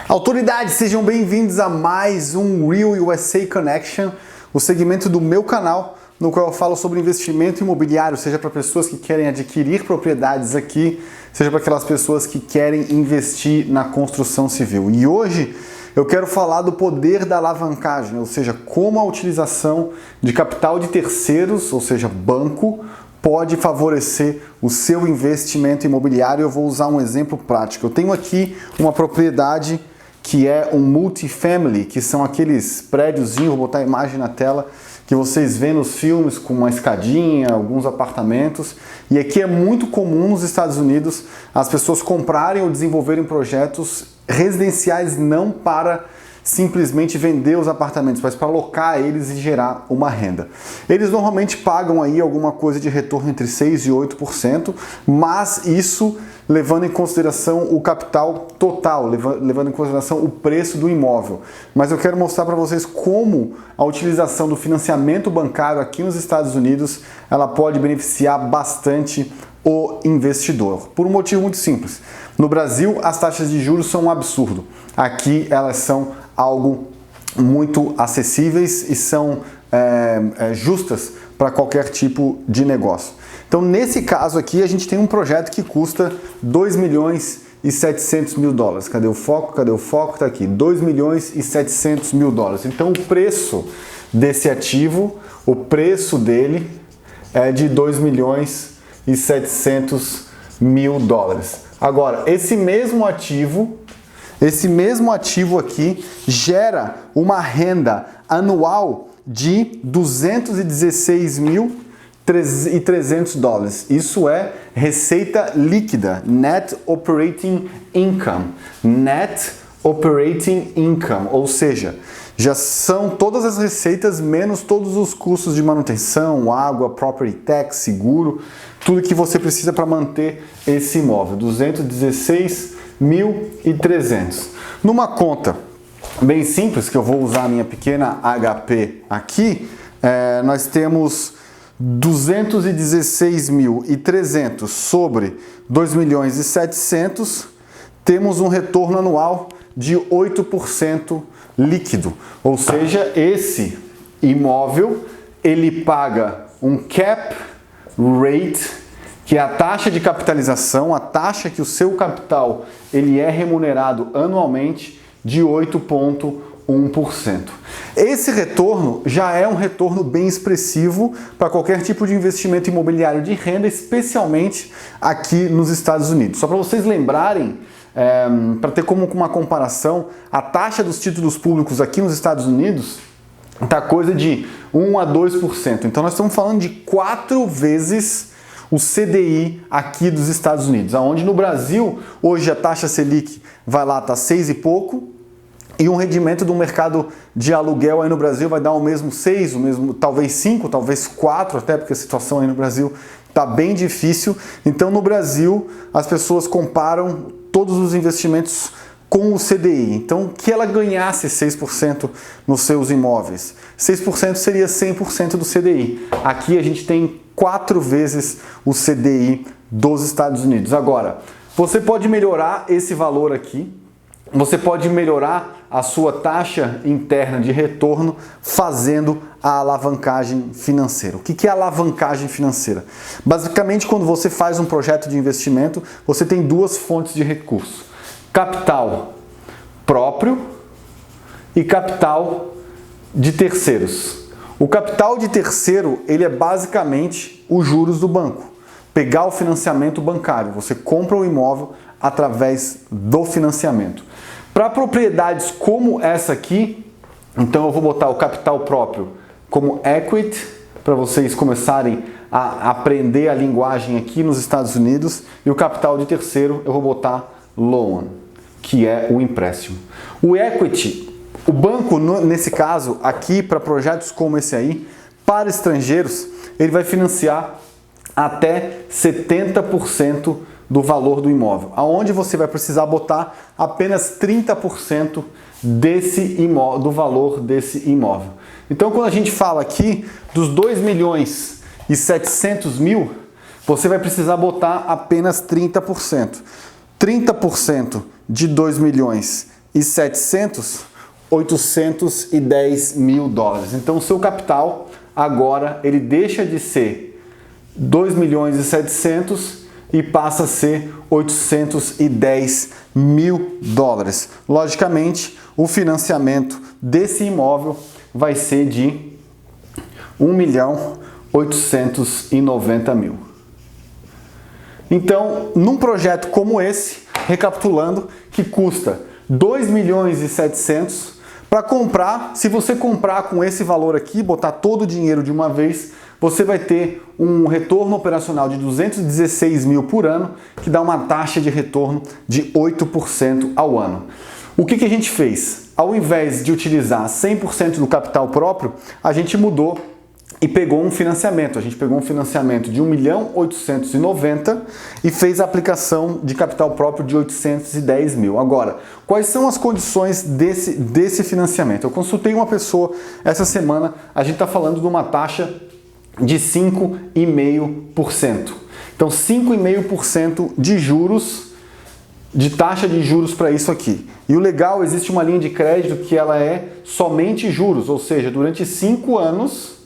Autoridades, sejam bem-vindos a mais um Real USA Connection, o segmento do meu canal, no qual eu falo sobre investimento imobiliário, seja para pessoas que querem adquirir propriedades aqui, seja para aquelas pessoas que querem investir na construção civil. E hoje eu quero falar do poder da alavancagem, ou seja, como a utilização de capital de terceiros, ou seja, banco, pode favorecer o seu investimento imobiliário. Eu vou usar um exemplo prático. Eu tenho aqui uma propriedade que é um multifamily, que são aqueles prédiozinhos, vou botar a imagem na tela, que vocês veem nos filmes com uma escadinha, alguns apartamentos. E aqui é muito comum nos Estados Unidos as pessoas comprarem ou desenvolverem projetos residenciais não para simplesmente vender os apartamentos, mas para alocar eles e gerar uma renda. Eles normalmente pagam aí alguma coisa de retorno entre 6% e 8%, mas isso levando em consideração o capital total, levando em consideração o preço do imóvel. Mas eu quero mostrar para vocês como a utilização do financiamento bancário aqui nos Estados Unidos, ela pode beneficiar bastante o investidor. Por um motivo muito simples. No Brasil, as taxas de juros são um absurdo. Aqui elas são algo muito acessíveis e são justas para qualquer tipo de negócio. Então, nesse caso aqui, a gente tem um projeto que custa 2 milhões e 700 mil dólares. Cadê o foco? Cadê o foco? Tá aqui, 2 milhões e 700 mil dólares. Então, o preço desse ativo, o preço dele é de 2 milhões e 700 mil dólares. Agora, esse mesmo ativo aqui gera uma renda anual de 216.300 dólares. Isso é receita líquida, Net Operating Income. Net Operating Income, ou seja, já são todas as receitas menos todos os custos de manutenção, água, property tax, seguro, tudo que você precisa para manter esse imóvel, 216.300. Numa conta bem simples, que eu vou usar a minha pequena HP aqui, nós temos 216.300 sobre 2 milhões e 700, temos um retorno anual de 8% líquido. Ou seja, esse imóvel, ele paga um cap rate, que é a taxa de capitalização, a taxa que o seu capital ele é remunerado anualmente de 8,1%. Esse retorno já é um retorno bem expressivo para qualquer tipo de investimento imobiliário de renda, especialmente aqui nos Estados Unidos. Só para vocês lembrarem, para ter como uma comparação, a taxa dos títulos públicos aqui nos Estados Unidos está coisa de 1 a 2%. Então nós estamos falando de 4 vezes o CDI aqui dos Estados Unidos, onde no Brasil hoje a taxa Selic vai lá, tá 6 e pouco, e um rendimento do mercado de aluguel aí no Brasil vai dar o mesmo 6, o mesmo talvez 5, talvez 4, até porque a situação aí no Brasil está bem difícil. Então no Brasil as pessoas comparam todos os investimentos com o CDI. Então, que ela ganhasse 6% nos seus imóveis. 6% seria 100% do CDI. Aqui a gente tem 4 vezes o CDI dos Estados Unidos. Agora, você pode melhorar esse valor aqui, você pode melhorar a sua taxa interna de retorno fazendo a alavancagem financeira. O que é alavancagem financeira? Basicamente, quando você faz um projeto de investimento, você tem duas fontes de recurso: capital próprio e capital de terceiros. O capital de terceiro, ele é basicamente os juros do banco. Pegar o financiamento bancário, você compra o imóvel através do financiamento. Para propriedades como essa aqui, então eu vou botar o capital próprio como equity, para vocês começarem a aprender a linguagem aqui nos Estados Unidos, e o capital de terceiro eu vou botar loan, que é o empréstimo. O equity, o banco, nesse caso aqui, para projetos como esse aí, para estrangeiros, ele vai financiar até 70% do valor do imóvel, aonde você vai precisar botar apenas 30% do valor desse imóvel. Então, quando a gente fala aqui dos 2 milhões e 700 mil, você vai precisar botar apenas 30%. 30% de 2 milhões 700, 810 mil dólares. Então o seu capital agora ele deixa de ser 2 milhões e 700 e passa a ser 810 mil dólares. Logicamente, o financiamento desse imóvel vai ser de 1 milhão 890 mil. Então, num projeto como esse, recapitulando, que custa 2 milhões e 700 para comprar, se você comprar com esse valor aqui, botar todo o dinheiro de uma vez, você vai ter um retorno operacional de 216 mil por ano, que dá uma taxa de retorno de 8% ao ano. O que a gente fez? Ao invés de utilizar 100% do capital próprio, a gente mudou e pegou um financiamento. A gente pegou um financiamento de 1 milhão 890 e fez a aplicação de capital próprio de 810 mil. Agora, quais são as condições desse financiamento? Eu consultei uma pessoa essa semana, a gente está falando de uma taxa de 5,5%. Então, 5,5% de juros, de taxa de juros para isso aqui. E o legal, existe uma linha de crédito que ela é somente juros, ou seja, durante 5 anos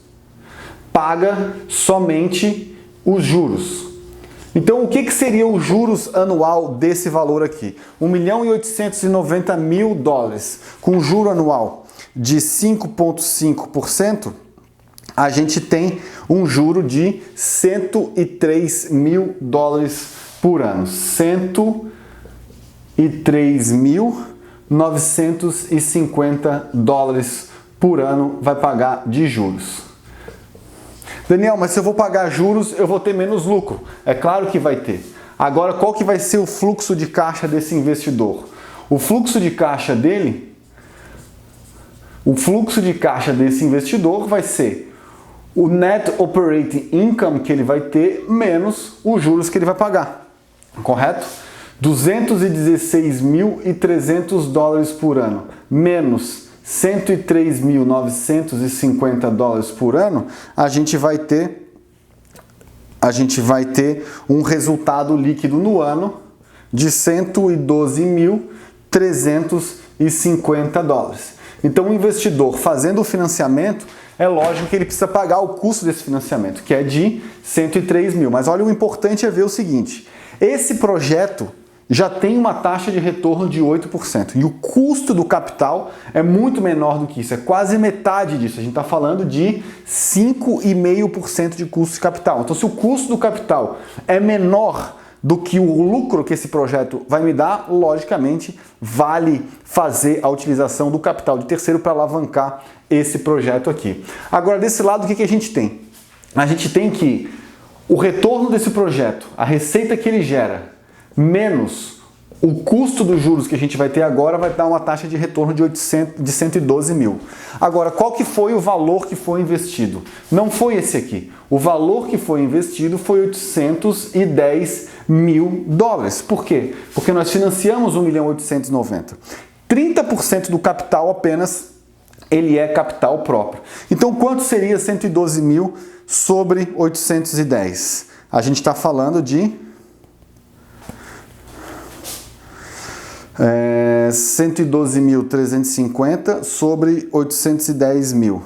paga somente os juros. Então, o que seria os juros anual desse valor aqui? 1 milhão e 890 mil dólares, com juro anual de 5,5%, a gente tem um juro de 103 mil dólares por ano. 103.950 dólares por ano vai pagar de juros. Daniel, mas se eu vou pagar juros, eu vou ter menos lucro. É claro que vai ter. Agora, qual que vai ser o fluxo de caixa desse investidor? O fluxo de caixa dele, desse investidor vai ser o net operating income que ele vai ter menos os juros que ele vai pagar. Correto? 216.300 dólares por ano menos 103.950 dólares por ano, a gente vai ter um resultado líquido no ano de 112.350 dólares. Então, o investidor fazendo o financiamento, é lógico que ele precisa pagar o custo desse financiamento, que é de 103 mil. Mas olha, o importante é ver o seguinte, esse projeto já tem uma taxa de retorno de 8%. E o custo do capital é muito menor do que isso, é quase metade disso. A gente está falando de 5,5% de custo de capital. Então, se o custo do capital é menor do que o lucro que esse projeto vai me dar, logicamente, vale fazer a utilização do capital de terceiro para alavancar esse projeto aqui. Agora, desse lado, o que a gente tem? A gente tem que o retorno desse projeto, a receita que ele gera, menos o custo dos juros que a gente vai ter agora, vai dar uma taxa de retorno de 112 mil. Agora, qual que foi o valor que foi investido? Não foi esse aqui. O valor que foi investido foi 810 mil dólares. Por quê? Porque nós financiamos 1.890.000. 30% do capital apenas, ele é capital próprio. Então, quanto seria 112 mil sobre 810? A gente está falando de 112.350 sobre 810 mil.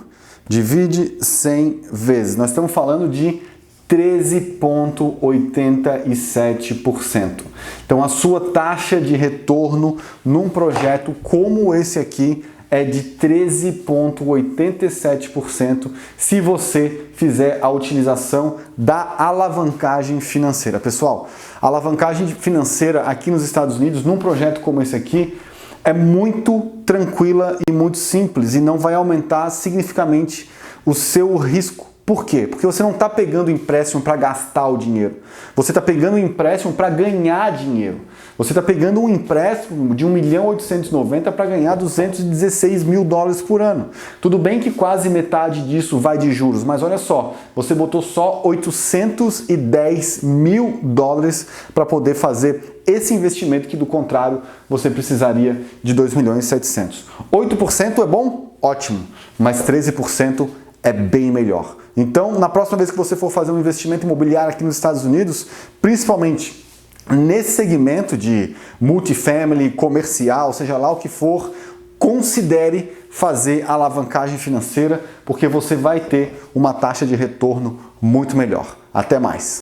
Divide 100 vezes. Nós estamos falando de 13,87%. Então, a sua taxa de retorno num projeto como esse aqui é de 13,87% se você fizer a utilização da alavancagem financeira. Pessoal, a alavancagem financeira aqui nos Estados Unidos, num projeto como esse aqui, é muito tranquila e muito simples e não vai aumentar significativamente o seu risco. Por quê? Porque você não está pegando empréstimo para gastar o dinheiro. Você está pegando um empréstimo para ganhar dinheiro. Você está pegando um empréstimo de 1.890.000 para ganhar 216 mil dólares por ano. Tudo bem que quase metade disso vai de juros, mas olha só, você botou só 810 mil dólares para poder fazer esse investimento que, do contrário, você precisaria de 2.700.000. 8% é bom? Ótimo, mas 13% é bem melhor. Então, na próxima vez que você for fazer um investimento imobiliário aqui nos Estados Unidos, principalmente nesse segmento de multifamily, comercial, seja lá o que for, considere fazer alavancagem financeira, porque você vai ter uma taxa de retorno muito melhor. Até mais!